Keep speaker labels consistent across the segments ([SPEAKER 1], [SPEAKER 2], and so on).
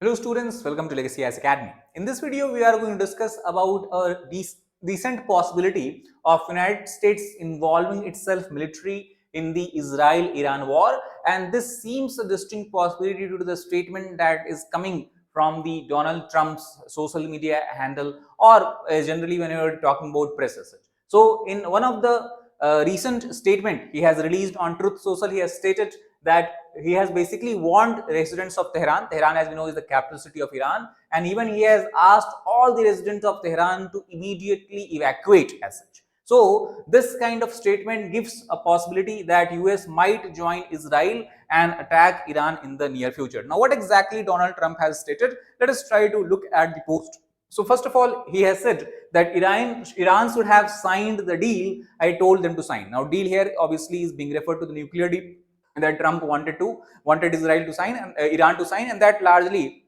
[SPEAKER 1] Hello students, welcome to Legacy IAS Academy. In this video, we are going to discuss about a decent possibility of United States involving itself militarily in the Israel-Iran war, and this seems a distinct possibility due to the statement that is coming from the Donald Trump's social media handle or generally when you are talking about press as such. So in one of the recent statement he has released on Truth Social, he has stated that he has basically warned residents of Tehran. Tehran, as we know, is the capital city of Iran, and even he has asked all the residents of Tehran to immediately evacuate as such. So this kind of statement gives a possibility that US might join Israel and attack Iran in the near future. Now, what exactly Donald Trump has stated? Let us try to look at the post. So first of all, he has said that Iran should have signed the deal I told them to sign. Now, deal here obviously is being referred to the nuclear deal that Trump wanted Israel to sign and Iran to sign, and that largely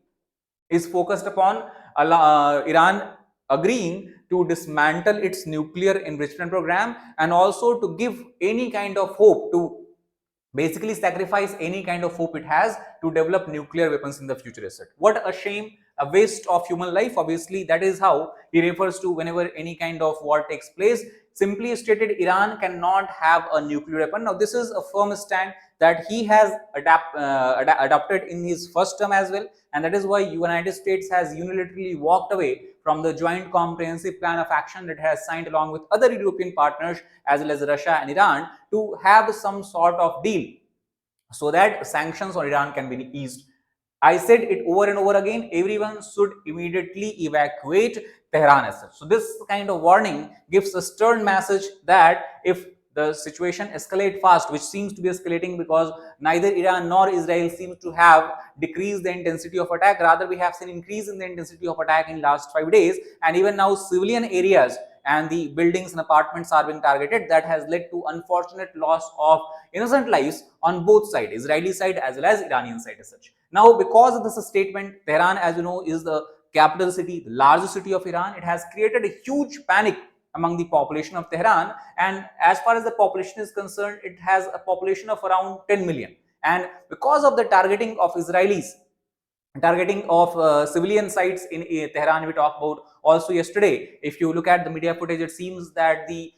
[SPEAKER 1] is focused upon Iran agreeing to dismantle its nuclear enrichment program and also to give any kind of hope to basically sacrifice any kind of hope it has to develop nuclear weapons in the future. What a shame, a waste of human life. Obviously, that is how he refers to whenever any kind of war takes place. Simply stated, Iran cannot have a nuclear weapon. Now, this is a firm stand that he has adopted in his first term as well, and that is why United States has unilaterally walked away from the joint comprehensive plan of action that has signed along with other European partners as well as Russia and Iran to have some sort of deal so that sanctions on Iran can be eased. I said it over and over again, everyone should immediately evacuate Tehran as such. So this kind of warning gives a stern message that if the situation escalate fast, which seems to be escalating because neither Iran nor Israel seems to have decreased the intensity of attack. Rather, we have seen increase in the intensity of attack in last 5 days, and even now civilian areas and the buildings and apartments are being targeted. That has led to unfortunate loss of innocent lives on both sides, Israeli side as well as Iranian side as such. Now, because of this statement, Tehran, as you know, is the capital city, the largest city of Iran. It has created a huge panic among the population of Tehran, and as far as the population is concerned, it has a population of around 10 million, and because of the targeting of Israelis, targeting of civilian sites in Tehran we talked about also yesterday. If you look at the media footage, it seems that the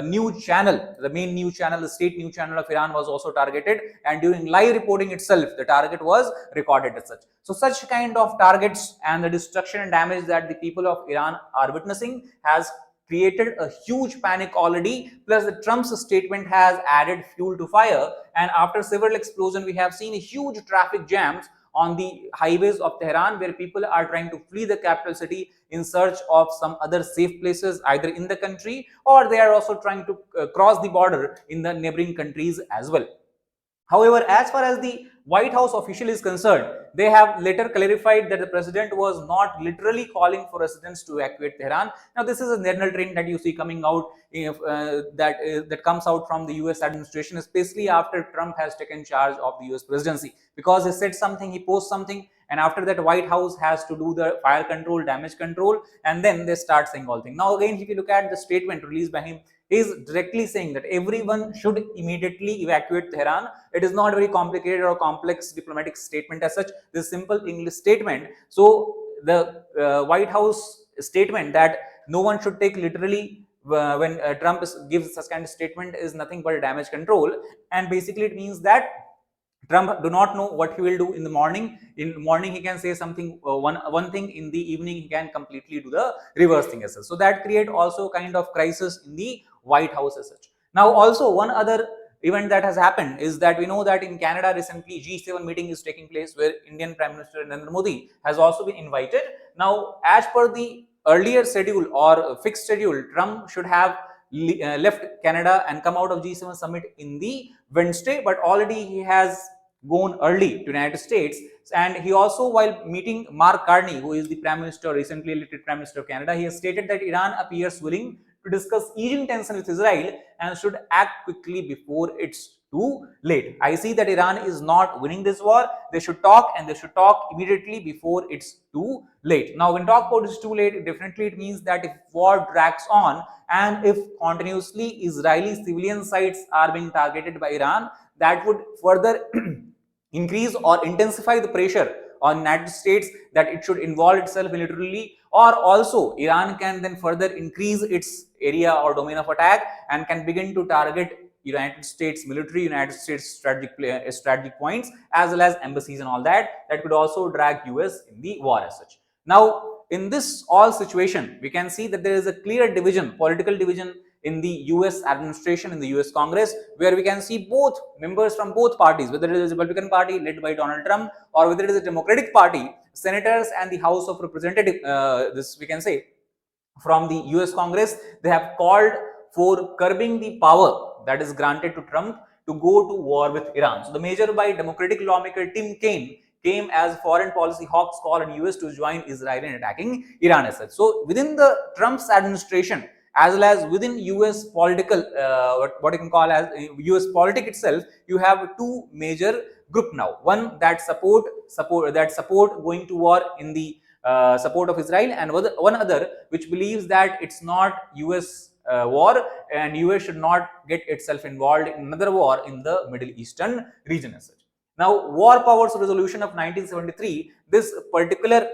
[SPEAKER 1] news channel, the main news channel, the state news channel of Iran was also targeted, and during live reporting itself, the target was recorded as such. So such kind of targets and the destruction and damage that the people of Iran are witnessing has created a huge panic already, plus the Trump's statement has added fuel to fire, and after several explosions we have seen huge traffic jams on the highways of Tehran, where people are trying to flee the capital city in search of some other safe places either in the country, or they are also trying to cross the border in the neighboring countries as well. However, as far as the White House official is concerned, they have later clarified that the president was not literally calling for residents to evacuate Tehran. Now, this is a general trend that you see coming out that comes out from the US administration, especially after Trump has taken charge of the US presidency, because he said something, he posted something, and after that White House has to do the fire control, damage control, and then they start saying all things. Now, again, if you look at the statement released by him, is directly saying that everyone should immediately evacuate Tehran. It is not a very complicated or complex diplomatic statement as such. This simple English statement. So the White House statement that no one should take literally when Trump gives such kind of statement is nothing but damage control, and basically it means that Trump do not know what he will do in the morning. In the morning, he can say something, one thing. In the evening, he can completely do the reverse thing as such. So that create also kind of crisis in the White House as such. Now, also one other event that has happened is that we know that in Canada recently G7 meeting is taking place, where Indian Prime Minister Narendra Modi has also been invited. Now, as per the earlier schedule or fixed schedule, Trump should have left Canada and come out of G7 summit in the Wednesday, but already he has gone early to United States. And he also, while meeting Mark Carney, who is the Prime Minister, recently elected Prime Minister of Canada, he has stated that Iran appears willing to discuss easing tension with Israel and should act quickly before it's too late. I see that Iran is not winning this war. They should talk, and they should talk immediately before it's too late. Now, when talk about it's too late, definitely it means that if war drags on and if continuously Israeli civilian sites are being targeted by Iran, that would further increase or intensify the pressure on United States that it should involve itself militarily, or also Iran can then further increase its area or domain of attack and can begin to target United States military, United States strategic points, as well as embassies and all that. That could also drag US in the war as such. Now, in this all situation, we can see that there is a clear division, political division in the US administration, in the US Congress, where we can see both members from both parties, whether it is a Republican Party led by Donald Trump or whether it is a Democratic Party, senators and the House of Representatives, this we can say from the US Congress, they have called for curbing the power that is granted to Trump to go to war with Iran. So the measure by Democratic lawmaker Tim Kaine came as foreign policy hawks call on US to join Israel in attacking Iran as such. So within the Trump's administration, as well as within US political, what you can call as US politic itself, you have two major group now. One that support going to war in the support of Israel, and one other which believes that it's not US war and US should not get itself involved in another war in the Middle Eastern region as such. Now, War Powers Resolution of 1973, this particular,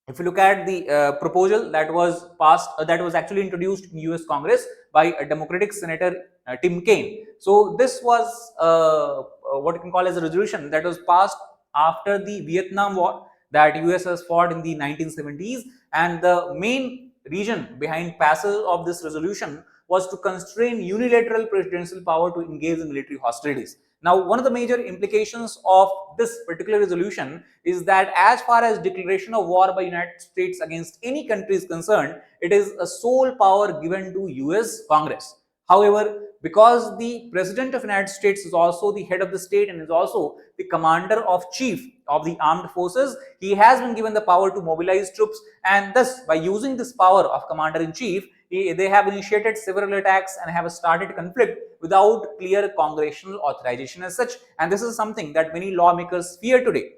[SPEAKER 1] if you look at the proposal that was passed, that was actually introduced in US Congress by a Democratic Senator Tim Kaine. So this was what you can call as a resolution that was passed after the Vietnam War that US has fought in the 1970s, and the main reason behind passage of this resolution was to constrain unilateral presidential power to engage in military hostilities. Now, one of the major implications of this particular resolution is that as far as declaration of war by United States against any country is concerned, it is a sole power given to US Congress. However, because the President of the United States is also the head of the state and is also the commander of chief of the armed forces, he has been given the power to mobilize troops, and thus by using this power of commander-in-chief, they have initiated several attacks and have started conflict without clear congressional authorization as such. And this is something that many lawmakers fear today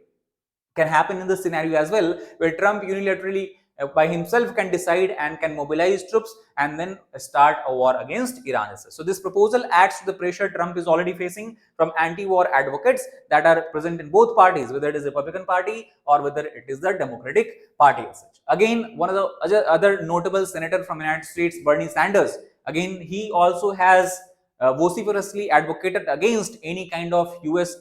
[SPEAKER 1] can happen in this scenario as well, where Trump unilaterally by himself can decide and can mobilize troops and then start a war against Iran. So this proposal adds to the pressure Trump is already facing from anti-war advocates that are present in both parties, whether it is the Republican Party or whether it is the Democratic Party as such. Again, one of the other notable senator from the United States, Bernie Sanders, again, he also has vociferously advocated against any kind of US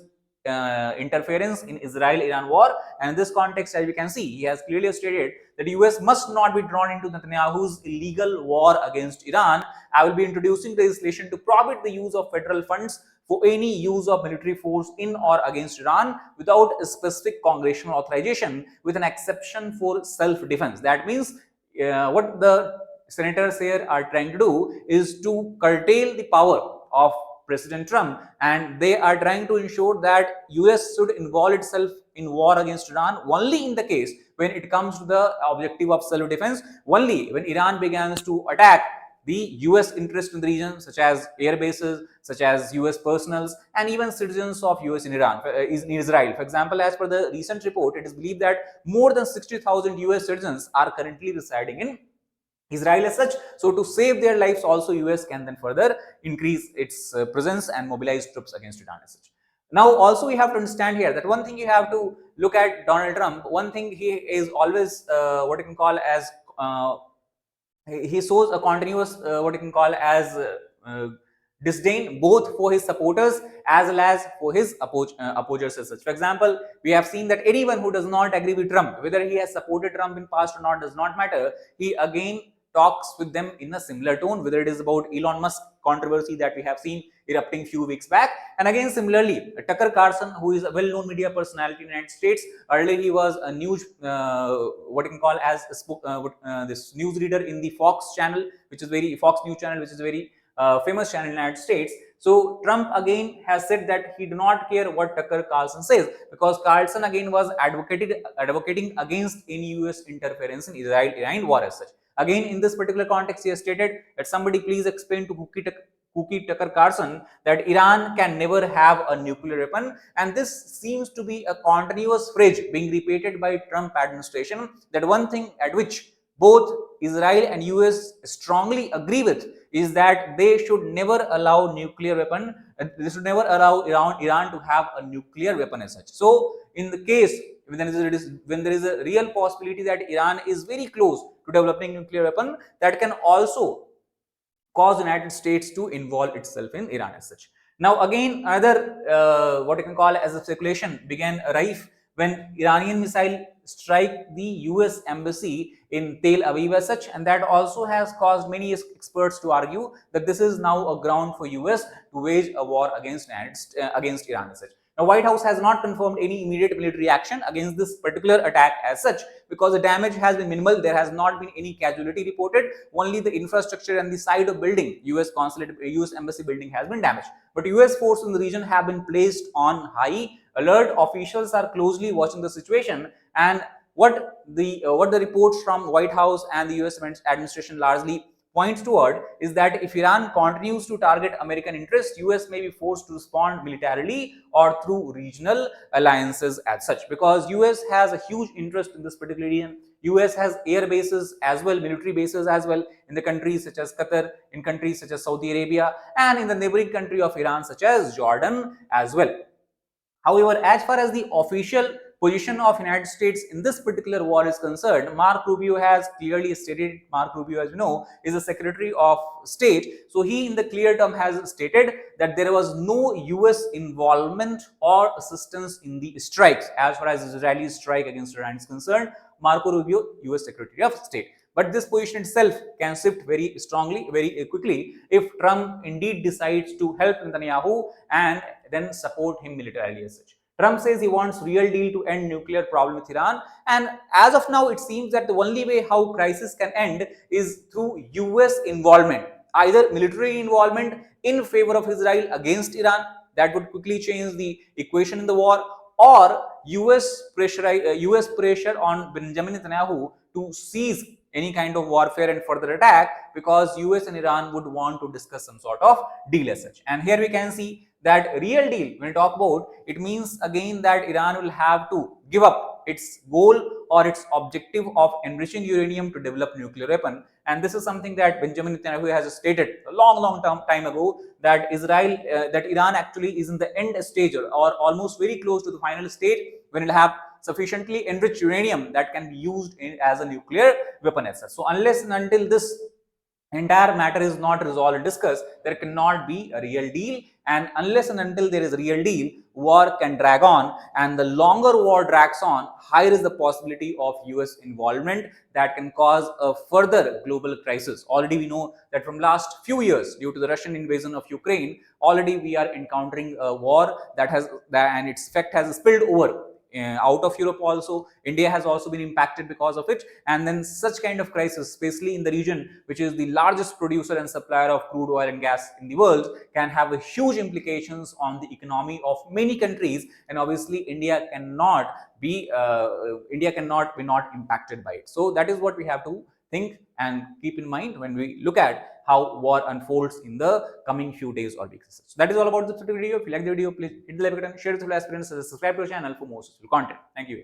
[SPEAKER 1] interference in Israel-Iran war, and in this context, as we can see, he has clearly stated that US must not be drawn into Netanyahu's illegal war against Iran. I will be introducing legislation to prohibit the use of federal funds for any use of military force in or against Iran without a specific congressional authorization, with an exception for self-defense. That means what the senators here are trying to do is to curtail the power of President Trump, and they are trying to ensure that US should involve itself in war against Iran only in the case when it comes to the objective of self-defense, only when Iran begins to attack the US interest in the region, such as air bases, such as US personals, and even citizens of US in Israel. For example, as per the recent report, it is believed that more than 60,000 US citizens are currently residing in Israel as such. So to save their lives also, US can then further increase its presence and mobilize troops against Iran as such. Now also we have to understand here that one thing you have to look at Donald Trump, one thing he is always what you can call as he shows a continuous what you can call as disdain both for his supporters as well as for his opposers as such. For example, we have seen that anyone who does not agree with Trump, whether he has supported Trump in past or not does not matter, he again talks with them in a similar tone, whether it is about Elon Musk controversy that we have seen erupting few weeks back. And again, similarly, Tucker Carlson, who is a well-known media personality in the United States, earlier he was a news, what you can call as this news reader in the Fox channel, which is Fox News channel, which is a very famous channel in the United States. So Trump again has said that he do not care what Tucker Carlson says, because Carlson again was advocating against any US interference in Israel-Iran war as such. Again, in this particular context, he has stated that somebody please explain to Cookie Tucker Carlson that Iran can never have a nuclear weapon, and this seems to be a continuous phrase being repeated by Trump administration, that one thing at which both Israel and US strongly agree with is that they should never allow nuclear weapon, they should never allow Iran to have a nuclear weapon as such. So in the case when there is a real possibility that Iran is very close to developing nuclear weapon, that can also cause United States to involve itself in Iran as such. Now again, another what you can call as a speculation began rife when Iranian missile strike the US embassy in Tel Aviv as such, and that also has caused many experts to argue that this is now a ground for US to wage a war against Iran as such. Now, White House has not confirmed any immediate military action against this particular attack as such, because the damage has been minimal. There has not been any casualty reported. Only the infrastructure and the side of building, US consulate, US embassy building, has been damaged. But US forces in the region have been placed on high alert. Officials are closely watching the situation, and what the reports from White House and the US administration largely points toward is that if Iran continues to target American interests, US may be forced to respond militarily or through regional alliances as such, because US has a huge interest in this particular region. US has air bases as well, military bases as well, in the countries such as Qatar, in countries such as Saudi Arabia, and in the neighboring country of Iran such as Jordan as well. However, as far as the official position of United States in this particular war is concerned, Mark Rubio has clearly stated. Mark Rubio, as you know, is the Secretary of State. So he in the clear term has stated that there was no US involvement or assistance in the strikes as far as Israeli strike against Iran is concerned. Marco Rubio, US Secretary of State. But this position itself can shift very strongly, very quickly, if Trump indeed decides to help Netanyahu and then support him militarily as such. Trump says he wants real deal to end nuclear problem with Iran, and as of now it seems that the only way how crisis can end is through US involvement, either military involvement in favor of Israel against Iran, that would quickly change the equation in the war, or US pressure on Benjamin Netanyahu to cease any kind of warfare and further attack, because US and Iran would want to discuss some sort of deal as such. And here we can see that real deal, when we talk about, it means again that Iran will have to give up its goal or its objective of enriching uranium to develop nuclear weapon. And this is something that Benjamin Netanyahu has stated a long time ago, that Iran actually is in the end stage or almost very close to the final stage, when it will have sufficiently enriched uranium that can be used as a nuclear weapon as such. So unless and until this entire matter is not resolved and discussed, there cannot be a real deal, and unless and until there is a real deal, war can drag on, and the longer war drags on, higher is the possibility of US involvement that can cause a further global crisis. Already we know that from last few years, due to the Russian invasion of Ukraine, already we are encountering a war and its effect has spilled over out of Europe also. India has also been impacted because of it, and then such kind of crisis, especially in the region which is the largest producer and supplier of crude oil and gas in the world, can have a huge implications on the economy of many countries, and obviously India cannot be not impacted by it. So that is what we have to think and keep in mind when we look at how war unfolds in the coming few days or weeks. So that is all about this video. If you like the video, please hit the like button, share it with your aspirants, subscribe to our channel for more useful content. Thank you.